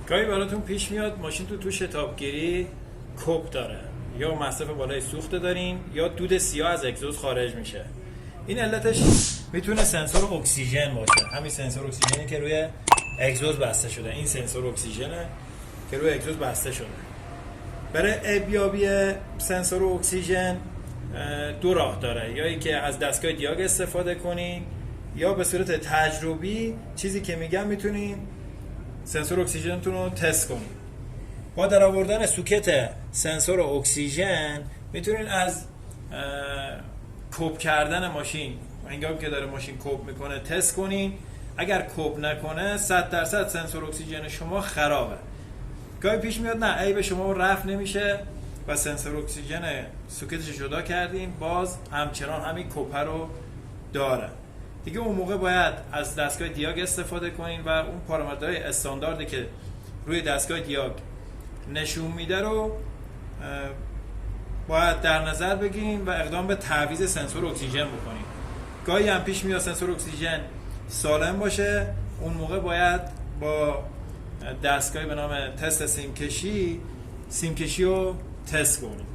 گاهی براتون پیش میاد ماشین تو شتابگیری کوب داره یا مصرف بالای سوخت دارین یا دود سیاه از اگزوز خارج میشه. این علتش میتونه سنسور اکسیژن باشه. همین سنسور اکسیژنی که روی اگزوز بسته شده. این سنسور اکسیژنه که روی اگزوز بسته شده. برای ارزیابی سنسور اکسیژن دو راه داره، یا اینکه از دستگاه دیاگ استفاده کنین یا به صورت تجربی چیزی که میگم میتونین سنسور اکسیژنتون رو تست کنین. با در آوردن سوکت سنسور اکسیژن میتونین از کوب کردن ماشین هنگامی که داره ماشین کوب میکنه تست کنین. اگر کوب نکنه 100% سنسور اکسیژن شما خرابه. گاهی پیش میاد نه عیب شما رفع نمیشه و سنسور اکسیژن سوکتش جدا کردین باز همچنان همین کوپه رو داره. دیگه اون موقع باید از دستگاه دیاگ استفاده کنین و اون پارامترهای استانداردی که روی دستگاه دیاگ نشون میده رو باید در نظر بگیریم و اقدام به تعویض سنسور اکسیژن بکنیم. گاهی هم پیش میاد سنسور اکسیژن سالم باشه، اون موقع باید با دستگاهی به نام تست سیم کشی رو تست کنیم.